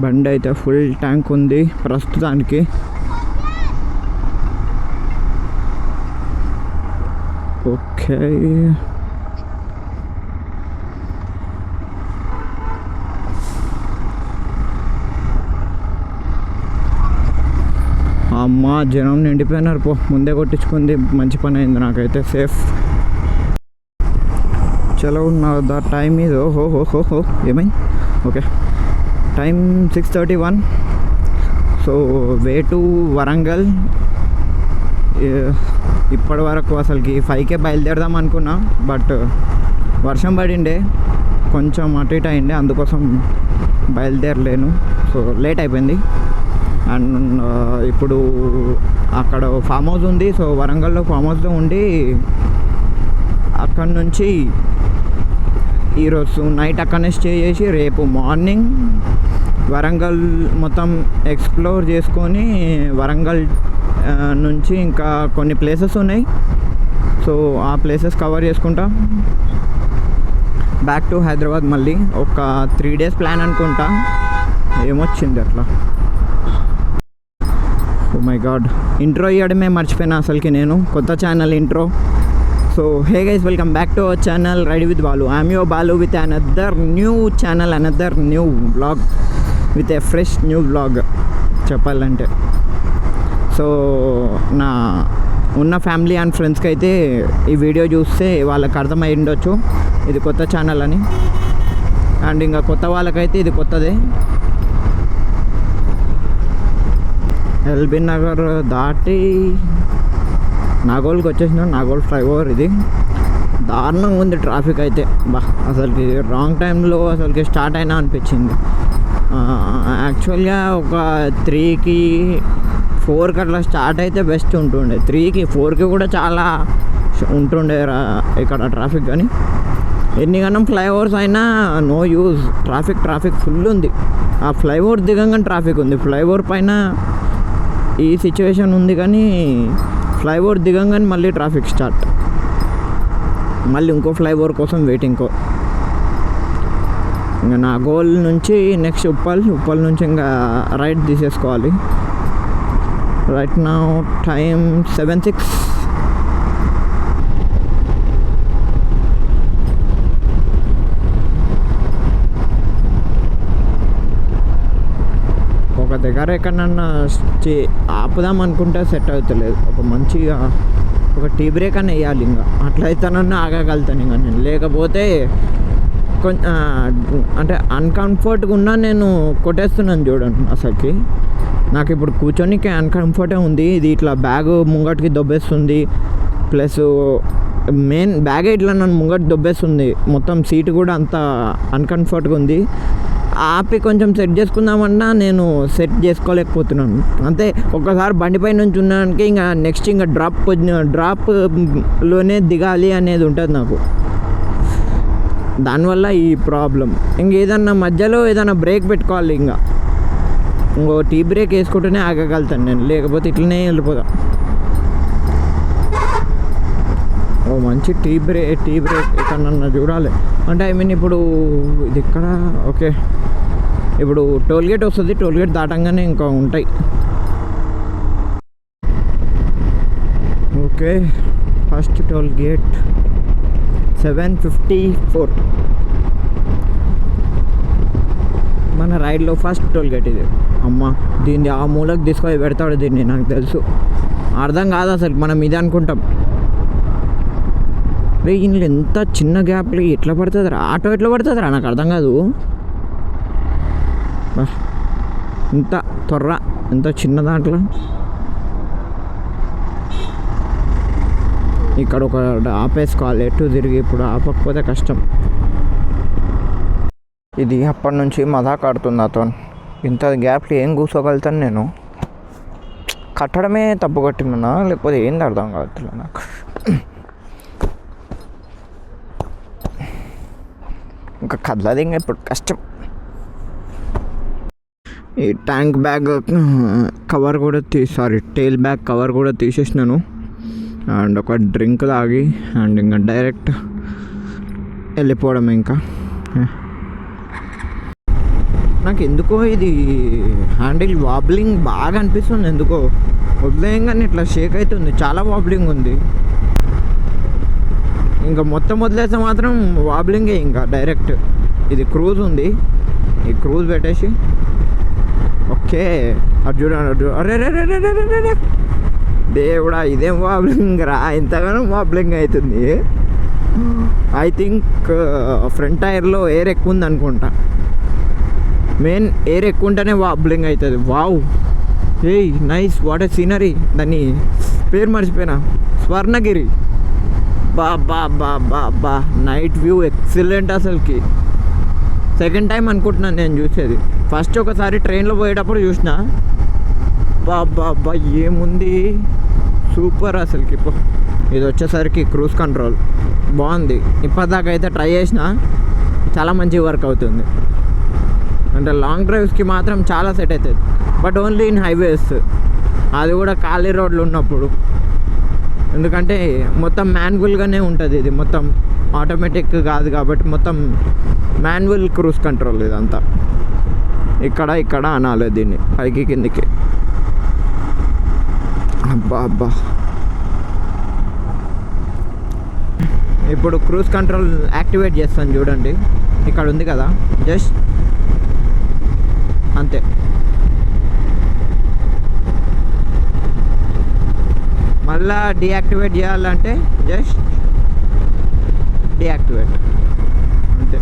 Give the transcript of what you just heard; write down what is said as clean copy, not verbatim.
బండి అయితే full tank ఉంది ప్రస్తుతానికి. ఓకే, అమ్మ జనం నిండిపోయినారు. ముందే కొట్టించుకుంది, మంచి పని అయింది నాకైతే. సేఫ్. చలో నా ద టైమ్ ఇది హో ఏమైంది? Okay, time 6:31. So way to Warangal. ఇప్పటి వరకు అసలుకి 5కే బయలుదేరదాం అనుకున్నా, బట్ వర్షం పడిండే, కొంచెం అటు ఇటు అయిండే, అందుకోసం బయలుదేరలేను. సో లేట్ అయిపోయింది. అండ్ ఇప్పుడు అక్కడ ఫామ్ హౌస్ ఉంది. సో వరంగల్లో ఫామ్ హౌస్లో ఉండి అక్కడ నుంచి ఈరోజు నైట్ అక్కడనే స్టే చేసి రేపు మార్నింగ్ వరంగల్ మొత్తం ఎక్స్ప్లోర్ చేసుకొని వరంగల్ నుంచి ఇంకా కొన్ని ప్లేసెస్ ఉన్నాయి. సో ఆ ప్లేసెస్ కవర్ చేసుకుంటా బ్యాక్ టు హైదరాబాద్. మళ్ళీ ఒక 3 days ప్లాన్ అనుకుంటా. ఏమొచ్చింది అట్లా. ఓ మై గాడ్, ఇంట్రో ఇవ్వడమే మర్చిపోయినా అసలుకి నేను. కొత్త channel intro. So hey guys, welcome back to our channel ride with Balu. I'm your Balu with another new channel, another new vlog, with a fresh new vlog చెప్పాలంటే. So నా ఉన్న family and ఫ్రెండ్స్కి అయితే ఈ వీడియో చూస్తే వాళ్ళకి అర్థమై ఉండొచ్చు ఇది కొత్త ఛానల్ అని. అండ్ ఇంకా కొత్త వాళ్ళకైతే ఇది కొత్తదే. ఎల్బీ నగర్ దాటి నాగోల్కి వచ్చేసిన. నాగోల్ ఫ్లైఓవర్ ఇది. దారుణంగా ఉంది ట్రాఫిక్ అయితే. అసలుకి రాంగ్ టైంలో అసలుకి స్టార్ట్ అయినా అనిపించింది. యాక్చువల్గా ఒక 3కి 4కి అట్లా స్టార్ట్ అయితే బెస్ట్ ఉంటుండే. 3కి 4కి కూడా చాలా ఉంటుండే ఇక్కడ ట్రాఫిక్. కానీ ఎన్ని గణం ఫ్లైఓవర్స్ అయినా నో యూజ్. ట్రాఫిక్ ఫుల్ ఉంది. ఆ ఫ్లైఓవర్ దిగంగానే ట్రాఫిక్ ఉంది. ఫ్లైఓవర్ పైన ఈ సిచ్యువేషన్ ఉంది, కానీ ఫ్లైఓవర్ దిగంగానే మళ్ళీ ట్రాఫిక్ స్టార్ట్. మళ్ళీ ఇంకో ఫ్లైఓవర్ కోసం వెయిటింగ్. ఇంకా నా గోల్ నుంచి నెక్స్ట్ ఉప్పల్ నుంచి ఇంకా రైట్ తీసేసుకోవాలి. Right now time 7:06. ఒక దగ్గర ఎక్కడన్నా ఆపుదాం అనుకుంటే సెట్ అవుతలేదు. ఒక మంచిగా ఒక టీ బ్రేక్ అని వేయాలి. ఇంకా అట్లయితేనన్నా ఆగగలుగుతాను ఇంకా నేను. లేకపోతే కొంచెం అంటే అన్కంఫర్ట్గా ఉన్నా నేను కొట్టేస్తున్నాను చూడండి. అసలుకి నాకు ఇప్పుడు కూర్చొనికి అన్కంఫర్టే ఉంది. ఇది ఇట్లా బ్యాగ్ ముంగటికి దొబ్బేస్తుంది. ప్లస్ మెయిన్ బ్యాగ్ ఇట్లా నన్ను ముంగటి దొబ్బేస్తుంది. మొత్తం సీటు కూడా అంత అన్కంఫర్ట్గా ఉంది. ఆపి కొంచెం సెట్ చేసుకుందామన్నా నేను సెట్ చేసుకోలేకపోతున్నాను. అంతే, ఒక్కసారి బండిపై నుంచి ఉన్నానికి ఇంకా నెక్స్ట్ ఇంకా డ్రాప్లోనే దిగాలి అనేది ఉంటుంది నాకు. దానివల్ల ఈ ప్రాబ్లం. ఇంకేదన్నా మధ్యలో ఏదైనా బ్రేక్ పెట్టుకోవాలి. ఇంకో టీ బ్రేక్ వేసుకుంటూనే ఆగగలుగుతాను నేను, లేకపోతే ఇట్లనే వెళ్ళిపోతా. ఓ మంచి టీ బ్రేక్ ఎక్కడన్నా చూడాలి. అంటే ఐ మీన్ ఇప్పుడు ఇది ఇక్కడ ఓకే, ఇప్పుడు టోల్గేట్ వస్తుంది. టోల్గేట్ దాటంగానే ఇంకా ఉంటాయి. Okay, first tollgate 7:54. మన రైడ్లో ఫస్ట్ టోల్గేట్ ఇది. అమ్మ, దీన్ని ఆ మూలకు తీసుకొని పెడతాడు దీన్ని, నాకు తెలుసు. అర్థం కాదు అసలు, మనం ఇది అనుకుంటాం. ఇందులో ఎంత చిన్న గ్యాప్లు ఎట్లా పడుతుందిరా, ఆటో ఎట్లా పడుతుందిరా, నాకు అర్థం కాదు. ఇంత త్వర, ఎంత చిన్న దాంట్లో. ఇక్కడ ఒక ఆపేసుకోవాలి, ఎటు తిరిగి. ఇప్పుడు ఆపకపోతే కష్టం. ఇది అప్పటి నుంచి మజాక్ ఆడుతుంది నాతో. ఇంత గ్యాప్లు ఏం కూర్చోగలుగుతాను నేను? కట్టడమే తప్పు కట్టినా లేకపోతే ఏంది అర్థం కావట్లే నాకు. ఇంకా కదలది, ఇంకా ఇప్పుడు కష్టం. ఈ ట్యాంక్ బ్యాగ్ కవర్ కూడా టైల్ బ్యాగ్ కవర్ కూడా తీసేసినాను. అండ్ ఒక డ్రింక్ తాగి అండ్ ఇంకా డైరెక్ట్ వెళ్ళిపోవడం. ఇంకా నాకు ఎందుకో ఇది హ్యాండిల్ వాబ్లింగ్ బాగా అనిపిస్తుంది. ఎందుకో వదిలేయంగానే ఇట్లా షేక్ అవుతుంది, చాలా వాబ్లింగ్ ఉంది. ఇంకా మొత్తం వదిలేస్తే మాత్రం వాబ్లింగే. ఇంకా డైరెక్ట్ ఇది క్రూజ్ ఉంది, ఈ క్రూజ్ పెట్టేసి ఓకే అది చూడండి. అరే రే దేవుడా, ఇదేం వాబ్లింగ్ రా, ఇంతగానో వాబ్లింగ్ అవుతుంది. ఐ థింక్ ఫ్రంట్ టైర్లో ఎయిర్ ఎక్కువ ఉంది అనుకుంటా. మెయిన్ ఎయిర్ ఎక్కువ ఉంటేనే వాబ్లింగ్ అవుతుంది. వావ్, ఏయ్ నైస్, వాట్ ఏ సీనరీ. దాన్ని పేరు మర్చిపోయినా, స్వర్ణగిరి. బా బా బా బా బా, నైట్ వ్యూ ఎక్సలెంట్ అసలుకి. సెకండ్ టైం అనుకుంటున్నాను నేను చూసేది. ఫస్ట్ ఒకసారి ట్రైన్లో పోయేటప్పుడు చూసిన. బా బా బా, ఏముంది, సూపర్ అసలుకి. ఇది వచ్చేసరికి క్రూజ్ కంట్రోల్ బాగుంది. ఇప్పటిదాకా అయితే ట్రై చేసిన, చాలా మంచి వర్క్ అవుతుంది. అంటే లాంగ్ డ్రైవ్స్కి మాత్రం చాలా సెట్ అవుతుంది. బట్ ఓన్లీ ఇన్ హైవేస్, అది కూడా ఖాళీ రోడ్లు ఉన్నప్పుడు. ఎందుకంటే మొత్తం మాన్యువల్గానే ఉంటుంది ఇది, మొత్తం ఆటోమేటిక్ కాదు కాబట్టి మొత్తం మాన్యువల్ క్రూజ్ కంట్రోల్ ఇదంతా. ఇక్కడ అనాలి దీన్ని, పైకి కిందికి. అబ్బా అబ్బా, ఇప్పుడు క్రూజ్ కంట్రోల్ యాక్టివేట్ చేస్తాను చూడండి. ఇక్కడ ఉంది కదా, జస్ట్ అంతే. మళ్ళా డీయాక్టివేట్ చేయాలంటే జస్ట్ డీయాక్టివేట్ అంతే.